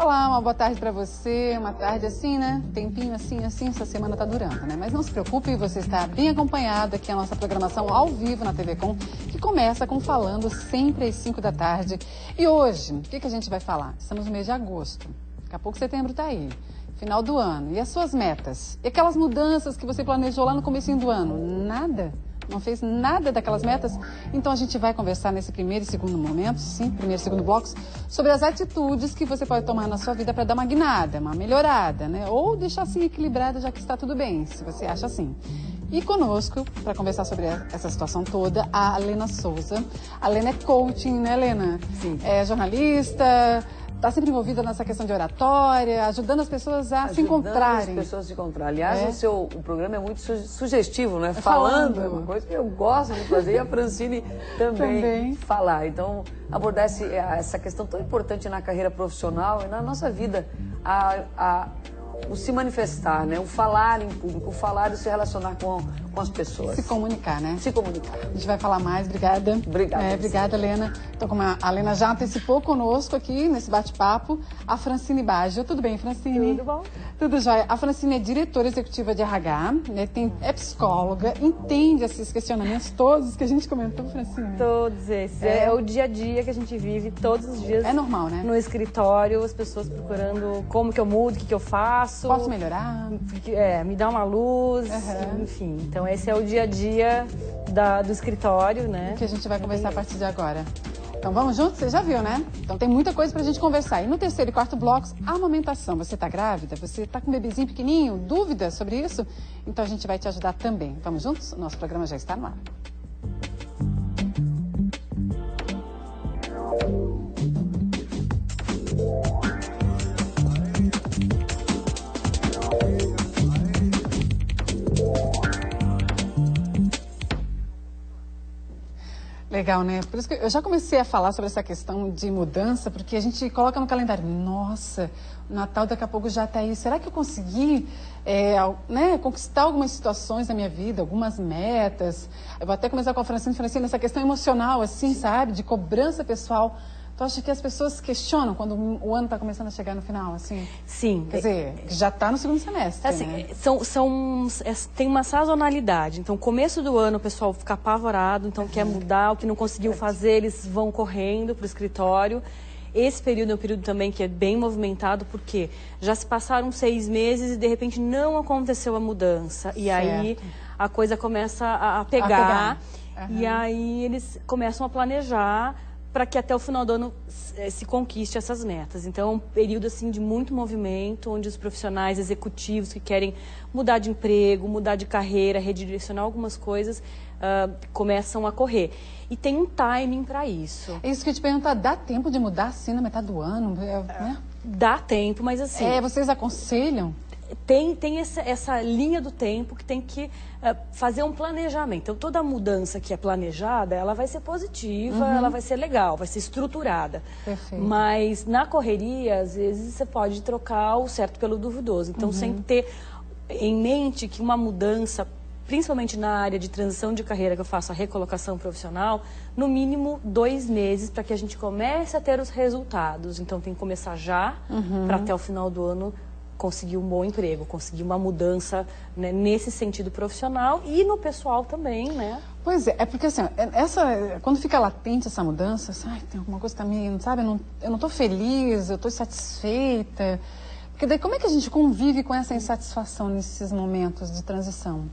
Olá, uma boa tarde para você, uma tarde assim, né? Tempinho assim, essa semana tá durando, né? Mas não se preocupe, você está bem acompanhado aqui a nossa programação ao vivo na TV Com, que começa com Falando sempre às 5 da tarde. E hoje, o que a gente vai falar? Estamos no mês de agosto, daqui a pouco setembro tá aí, final do ano. E as suas metas? E aquelas mudanças que você planejou lá no comecinho do ano? Nada? Não fez nada daquelas metas? Então a gente vai conversar nesse primeiro e segundo momento, sim, primeiro e segundo blocos, sobre as atitudes que você pode tomar na sua vida para dar uma guinada, uma melhorada, né? Ou deixar assim equilibrada, já que está tudo bem, se você acha assim. E conosco, para conversar sobre essa situação toda, a Lena Souza. A Lena é coaching, né, Lena? Sim. É jornalista, está sempre envolvida nessa questão de oratória, ajudando as pessoas a se encontrarem. Ajudando as pessoas a se encontrar. Aliás, o programa é muito sugestivo, né? Falando é uma coisa que eu gosto de fazer e a Francine também falar. Então, abordar essa questão tão importante na carreira profissional e na nossa vida, o se manifestar, né? O falar em público, o falar e se relacionar com as pessoas. Se comunicar, né? Se comunicar. A gente vai falar mais, obrigada. Obrigada. Obrigada, Lena. Então, como a Lena já antecipou conosco aqui nesse bate-papo, a Francine Baggio. Tudo bem, Francine? Tudo bom. Tudo jóia. A Francine é diretora executiva de RH, né? É psicóloga, entende esses questionamentos todos que a gente comentou, Francine? Todos esses. É o dia a dia que a gente vive todos os dias. É normal, né? No escritório, as pessoas procurando como que eu mudo, o que eu faço. Posso melhorar? Me dá uma luz, enfim. Então, esse é o dia a dia do escritório, né? Que a gente vai conversar a partir de agora. Então vamos juntos? Você já viu, né? Então tem muita coisa pra gente conversar. E no terceiro e quarto blocos, a amamentação. Você tá grávida? Você tá com um bebezinho pequenininho? Dúvida sobre isso? Então a gente vai te ajudar também. Vamos juntos? O nosso programa já está no ar. Legal, né? Por isso que eu já comecei a falar sobre essa questão de mudança, porque a gente coloca no calendário, nossa, o Natal daqui a pouco já está aí. Será que eu consegui conquistar algumas situações na minha vida, algumas metas? Eu vou até começar com a Francine, essa questão emocional, assim, sabe? De cobrança pessoal. Tu acha que as pessoas questionam quando o ano está começando a chegar no final, assim? Sim. Quer dizer, já está no segundo semestre, assim, né? Tem uma sazonalidade. Então, começo do ano, o pessoal fica apavorado, então quer mudar, o que não conseguiu fazer, eles vão correndo para o escritório. Esse período é um período também que é bem movimentado, porque já se passaram 6 meses e, de repente, não aconteceu a mudança. E aí, a coisa começa a pegar. E aí, eles começam a planejar para que até o final do ano se conquiste essas metas. Então, é um período assim, de muito movimento, onde os profissionais executivos que querem mudar de emprego, mudar de carreira, redirecionar algumas coisas, começam a correr. E tem um timing para isso. É isso que eu te pergunto, dá tempo de mudar assim na metade do ano? Né? Dá tempo, mas assim... vocês aconselham? Tem essa linha do tempo que tem que fazer um planejamento. Então, toda mudança que é planejada, ela vai ser positiva, ela vai ser legal, vai ser estruturada. Perfeito. Mas, na correria, às vezes, você pode trocar o certo pelo duvidoso. Então, sempre ter em mente que uma mudança, principalmente na área de transição de carreira, que eu faço a recolocação profissional, no mínimo 2 meses para que a gente comece a ter os resultados. Então, tem que começar já, para até o final do ano conseguir um bom emprego, conseguir uma mudança, né, nesse sentido profissional e no pessoal também, né? Pois é porque assim, quando fica latente essa mudança, tem alguma coisa que tá meio, sabe, eu não tô feliz, eu tô insatisfeita. Porque daí como é que a gente convive com essa insatisfação nesses momentos de transição?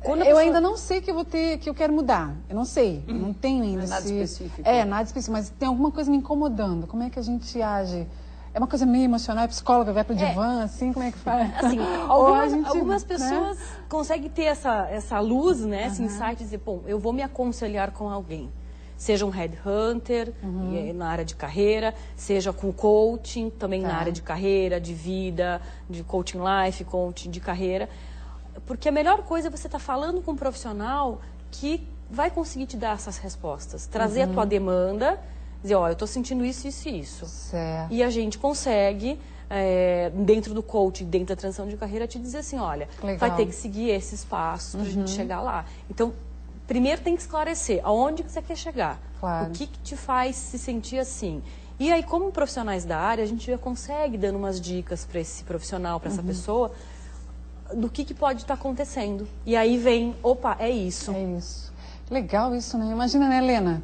Eu ainda não sei que eu quero mudar. Eu não sei, eu não tenho ainda nada específico. Nada específico, mas tem alguma coisa me incomodando. Como é que a gente age? É uma coisa meio emocional, é psicóloga, vai pro divã, assim, como é que faz? Assim, algumas pessoas conseguem ter essa luz, né, esse insight, de dizer, bom, eu vou me aconselhar com alguém. Seja um headhunter, na área de carreira, seja com coaching, também na área de carreira, de vida, de coaching life, coaching de carreira. Porque a melhor coisa é você estar falando com um profissional que vai conseguir te dar essas respostas. Trazer a tua demanda, dizer, eu estou sentindo isso, isso e isso. Certo. E a gente consegue, dentro do coaching, dentro da transição de carreira, te dizer assim, olha, vai ter que seguir esses passos para a gente chegar lá. Então, primeiro tem que esclarecer aonde que você quer chegar. Claro. O que te faz se sentir assim. E aí, como profissionais da área, a gente já consegue dando umas dicas para esse profissional, para essa pessoa, do que pode estar acontecendo. E aí vem, opa, é isso. É isso. Legal isso, né? Imagina, né, Helena?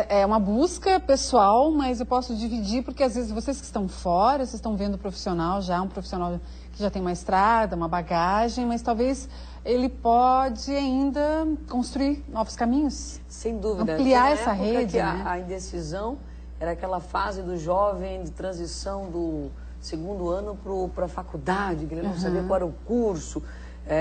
É uma busca pessoal, mas eu posso dividir, porque às vezes vocês que estão fora, vocês estão vendo o profissional já, um profissional que já tem uma estrada, uma bagagem, mas talvez ele pode ainda construir novos caminhos. Sem dúvida. Ampliar essa rede, né? A indecisão era aquela fase do jovem de transição do segundo ano para a faculdade, que ele não sabia qual era o curso.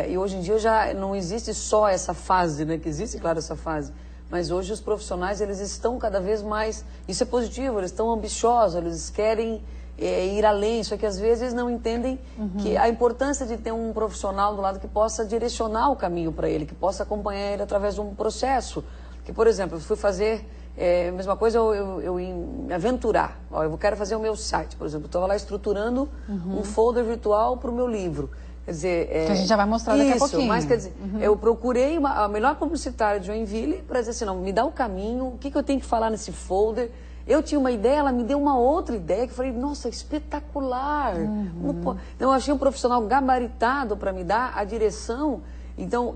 E hoje em dia já não existe só essa fase, né? Que existe, claro, essa fase. Mas hoje os profissionais, eles estão cada vez mais... Isso é positivo, eles estão ambiciosos, eles querem ir além, só que às vezes eles não entendem que a importância de ter um profissional do lado que possa direcionar o caminho para ele, que possa acompanhar ele através de um processo. Que, por exemplo, eu fui fazer... a mesma coisa eu me aventurar. Eu quero fazer o meu site, por exemplo. Eu estava lá estruturando um folder virtual para o meu livro. Quer dizer, que a gente já vai mostrar daqui a pouquinho. Mas quer dizer, eu procurei a melhor publicitária de Joinville para dizer assim, não, me dá o caminho, o que eu tenho que falar nesse folder. Eu tinha uma ideia, ela me deu uma outra ideia, que eu falei, nossa, espetacular. Então, eu achei um profissional gabaritado para me dar a direção. Então,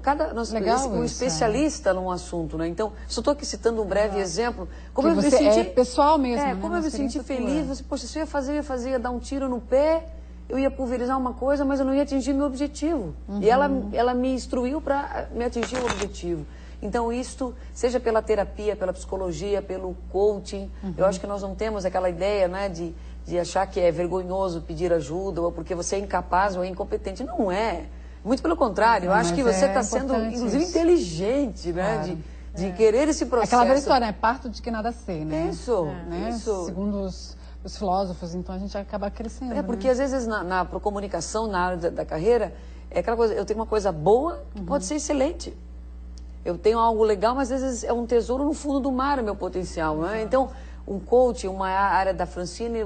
um especialista num assunto, né? Então, só estou aqui citando um breve exemplo. Como eu me senti, pessoal mesmo, né? Como eu me senti feliz, você, poxa, se eu ia dar um tiro no pé, eu ia pulverizar uma coisa, mas eu não ia atingir meu objetivo. E ela me instruiu para me atingir o objetivo. Então, isto, seja pela terapia, pela psicologia, pelo coaching, eu acho que nós não temos aquela ideia, né, de achar que é vergonhoso pedir ajuda, ou porque você é incapaz ou é incompetente. Não é. Muito pelo contrário, eu acho que você está sendo, inclusive, inteligente, né, claro. de querer esse processo. Aquela velha história, né? Parto de que nada sei, né? Isso. Segundo os filósofos, então a gente acaba crescendo. Porque às vezes na comunicação, na área da carreira, é aquela coisa, eu tenho uma coisa boa que pode ser excelente. Eu tenho algo legal, mas às vezes é um tesouro no fundo do mar, o meu potencial, não é? Então, um coach, uma área da Francine,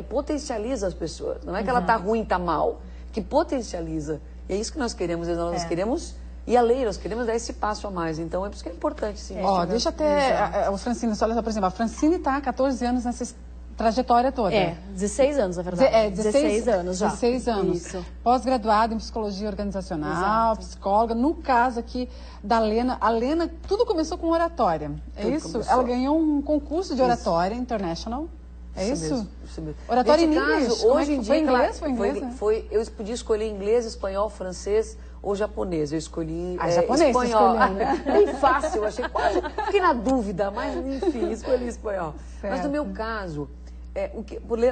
potencializa as pessoas. Não é que ela está ruim, está mal, que potencializa. E é isso que nós queremos, nós queremos ir além, nós queremos dar esse passo a mais. Então, é por isso que é importante, sim. Deixa até o Francine, só por exemplo, a Francine está há 14 anos nessa trajetória toda. 16 anos, na verdade. 16 anos já. 16 anos. Isso. Pós-graduada em psicologia organizacional, psicóloga. No caso aqui da Lena, a Lena, tudo começou com oratória. É isso? Começou. Ela ganhou um concurso de oratória international. É isso? Isso mesmo. Oratória em Nesse inglês. caso, hoje em dia, foi inglês, né? eu podia escolher inglês, espanhol, francês ou japonês. Eu escolhi japonês, espanhol. né? Bem fácil, eu achei quase. Fiquei na dúvida, mas enfim, escolhi espanhol. Certo. Mas no meu caso,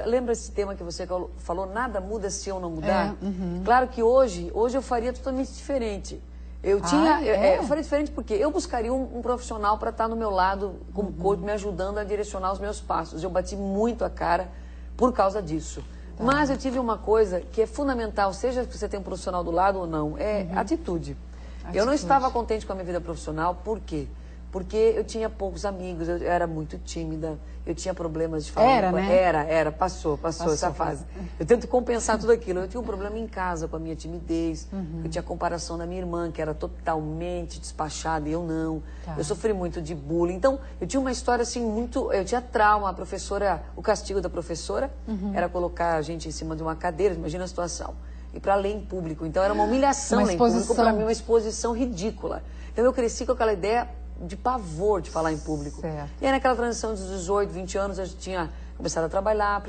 lembra esse tema que você falou, nada muda se eu não mudar? Claro que hoje eu faria totalmente diferente. Eu faria diferente porque eu buscaria um profissional para estar no meu lado, como coach, me ajudando a direcionar os meus passos. Eu bati muito a cara por causa disso. Mas eu tive uma coisa que é fundamental, seja que você tenha um profissional do lado ou não, atitude. Eu não estava contente com a minha vida profissional, por quê? Porque eu tinha poucos amigos, eu era muito tímida, eu tinha problemas de falar. Passou essa fase. Eu tento compensar tudo aquilo. Eu tinha um problema em casa com a minha timidez, eu tinha comparação da minha irmã, que era totalmente despachada e eu não. Eu sofri muito de bullying. Então, eu tinha uma história assim muito... Eu tinha trauma, a professora, o castigo da professora era colocar a gente em cima de uma cadeira, imagina a situação. E para ler em público. Então, era uma humilhação ler em público, para mim, uma exposição ridícula. Então, eu cresci com aquela ideia de pavor de falar em público. Certo. E aí naquela transição dos 18, 20 anos, eu tinha começado a trabalhar,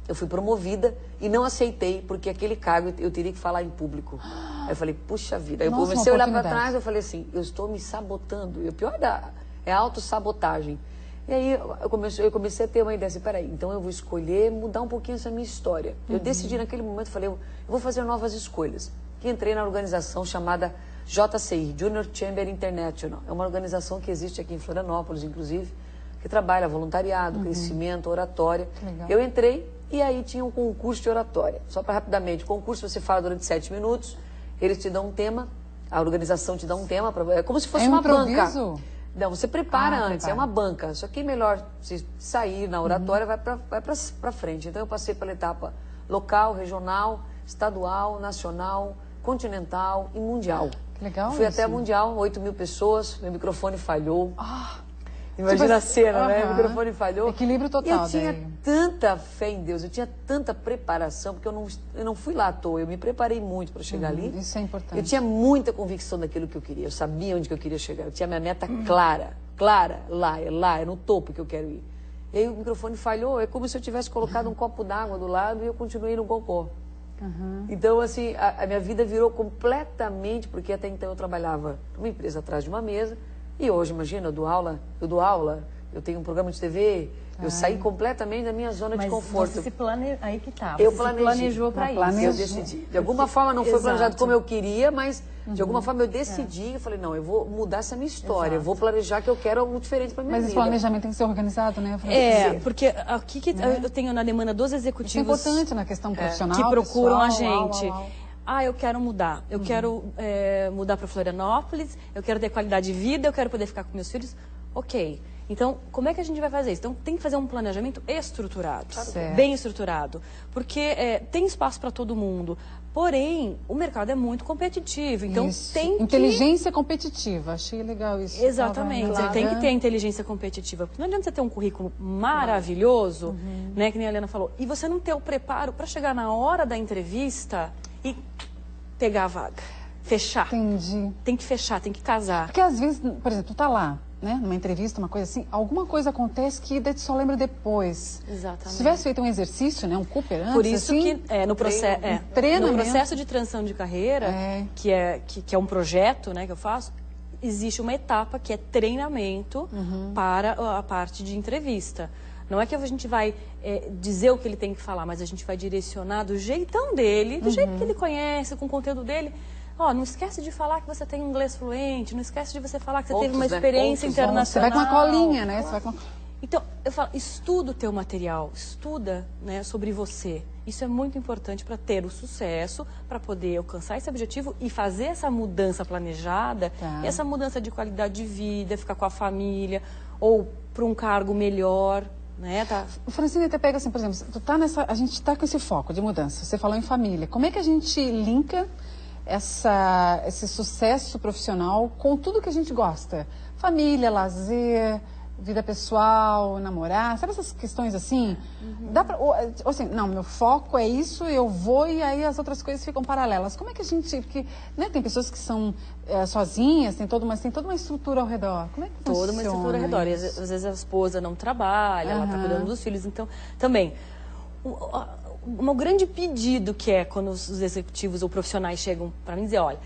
eu fui promovida e não aceitei, porque aquele cargo eu teria que falar em público. Aí eu falei, puxa vida. Aí eu comecei a olhar para trás, eu falei assim, eu estou me sabotando. E o pior é a autossabotagem. E aí eu comecei a ter uma ideia assim, peraí, então eu vou escolher mudar um pouquinho essa minha história. Eu decidi naquele momento, falei, eu vou fazer novas escolhas. E entrei na organização chamada JCI, Junior Chamber International. É uma organização que existe aqui em Florianópolis, inclusive, que trabalha voluntariado, crescimento, oratória. Legal. Eu entrei e aí tinha um concurso de oratória. Só para rapidamente, o concurso você fala durante 7 minutos, eles te dão um tema, a organização te dá um tema, é como se fosse uma banca. Não, você prepara antes, é uma banca. Só que melhor se sair na oratória, vai para frente. Então eu passei pela etapa local, regional, estadual, nacional, continental e mundial. Legal. Fui até mundial, 8.000 pessoas, meu microfone falhou. Imagina a cena, né? O microfone falhou. Equilíbrio total. E eu tinha tanta fé em Deus, eu tinha tanta preparação, porque eu não fui lá à toa, eu me preparei muito para chegar ali. Isso é importante. Eu tinha muita convicção daquilo que eu queria, eu sabia onde que eu queria chegar, eu tinha minha meta clara, é no topo que eu quero ir. E aí o microfone falhou, é como se eu tivesse colocado um copo d'água do lado e eu continuei no cocô. Então, assim, a minha vida virou completamente, porque até então eu trabalhava numa empresa atrás de uma mesa, e hoje, imagina, eu dou aula, eu tenho um programa de TV, eu saí completamente da minha zona de conforto. Você aí que tá. Eu planejou para isso. Eu decidi. De alguma forma não foi planejado como eu queria, mas de alguma forma eu decidi, eu falei, não, eu vou mudar essa minha história, eu vou planejar que eu quero algo diferente para minha vida. Mas esse planejamento tem que ser organizado, né? Porque aqui que eu tenho na demanda dos executivos... Isso é importante na questão profissional, que procuram pessoal, a gente. Eu quero mudar. Eu quero mudar para Florianópolis, eu quero ter qualidade de vida, eu quero poder ficar com meus filhos. Ok. Então, como é que a gente vai fazer isso? Então, tem que fazer um planejamento estruturado, bem estruturado. Porque tem espaço para todo mundo. Porém, o mercado é muito competitivo. Então, tem que... Inteligência competitiva. Achei legal isso. Exatamente. Você tem que ter inteligência competitiva. Porque não adianta você ter um currículo maravilhoso, né, que nem a Helena falou, e você não ter o preparo para chegar na hora da entrevista e pegar a vaga. Fechar. Entendi. Tem que fechar, tem que casar. Porque às vezes, por exemplo, tu tá lá, né, numa entrevista, uma coisa assim, alguma coisa acontece que daí tu só lembra depois. Exatamente. Se tivesse feito um exercício, né, um Cooper antes, por isso assim, que no processo de transição de carreira, que é um projeto, né, que eu faço, existe uma etapa que é treinamento para a parte de entrevista. Não é que a gente vai dizer o que ele tem que falar, mas a gente vai direcionar do jeitão dele, do jeito que ele conhece, com o conteúdo dele. Não esquece de falar que você tem inglês fluente, não esquece de você falar que você teve uma experiência internacional. Você vai com uma colinha, né? Você vai com... Então, eu falo, estuda o teu material, estuda, né, sobre você. Isso é muito importante para ter o sucesso, para poder alcançar esse objetivo e fazer essa mudança planejada, essa mudança de qualidade de vida, ficar com a família, ou para um cargo melhor. Né, Francine, até pega assim, por exemplo, a gente está com esse foco de mudança, você falou em família. Como é que a gente linka esse sucesso profissional com tudo que a gente gosta? Família, lazer, vida pessoal, namorar, sabe essas questões assim? Dá pra, ou assim, não, meu foco é isso, eu vou e aí as outras coisas ficam paralelas. Como é que a gente, porque né, tem pessoas que são sozinhas, mas tem toda uma estrutura ao redor. Como é que funciona? Toda uma estrutura ao redor. E às vezes a esposa não trabalha, ela está cuidando dos filhos, então também... Um grande pedido que é quando os executivos ou profissionais chegam para mim dizer, olha,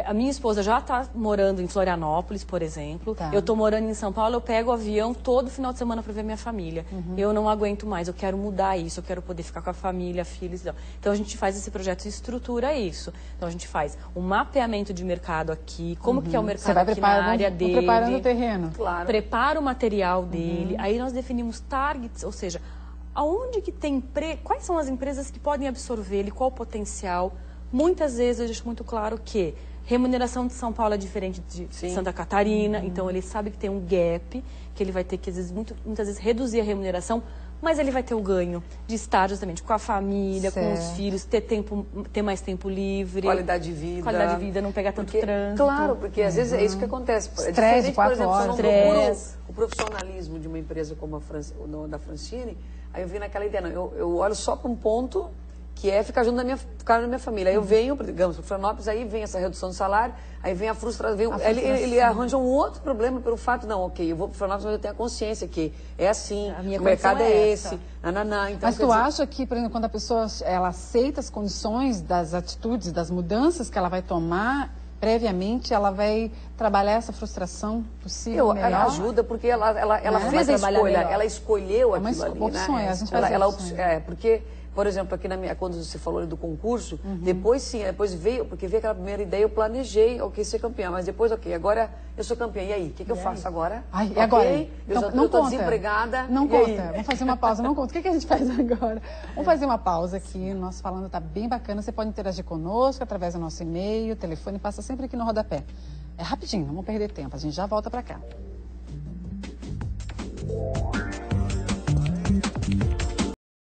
a minha esposa já está morando em Florianópolis, por exemplo, eu estou morando em São Paulo, eu pego o avião todo final de semana para ver minha família. Eu não aguento mais, eu quero mudar isso, eu quero poder ficar com a família, filhos. Então a gente faz esse projeto e estrutura isso. Então a gente faz um mapeamento de mercado aqui, como que é o mercado aqui na área dele. Preparando o terreno. Claro. Prepara o material dele, aí nós definimos targets, ou seja, aonde que tem quais são as empresas que podem absorver ele, qual o potencial. Muitas vezes eu deixo muito claro que remuneração de São Paulo é diferente de Santa Catarina, então ele sabe que tem um gap, que ele vai ter que às vezes, muitas vezes reduzir a remuneração, mas ele vai ter o ganho de estar justamente com a família, com os filhos, ter mais tempo livre. Qualidade de vida. Qualidade de vida, não pegar tanto trânsito. Claro, porque às vezes é isso que acontece. Estresse, 4 horas. O profissionalismo de uma empresa como a da Francine, aí eu vi naquela ideia, eu olho só para um ponto que é ficar junto ficar na minha família. Aí eu venho, digamos, para Florianópolis, aí vem essa redução de salário, aí vem a frustração, ele arranja um outro problema pelo fato, não, ok, eu vou para Florianópolis, mas eu tenho a consciência que é assim, o mercado é esse, então, mas tu acha que, por exemplo, quando a pessoa ela aceita as condições das atitudes, das mudanças que ela vai tomar, previamente ela vai trabalhar essa frustração possível melhor? Ela ajuda porque ela fez a escolha, ela escolheu aquilo ali, opções, né? A gente faz opções. Porque, por exemplo, aqui quando você falou do concurso, depois veio aquela primeira ideia, eu planejei, ok, ser campeã, mas depois, ok, agora eu sou campeã, e aí? O que eu faço agora? E agora? Eu estou desempregada. Não conta, vamos fazer uma pausa, não conta. O que a gente faz agora? Vamos fazer uma pausa aqui, nosso falando está bem bacana, você pode interagir conosco através do nosso e-mail, telefone, passa sempre aqui no rodapé. É rapidinho, não vamos perder tempo, a gente já volta para cá.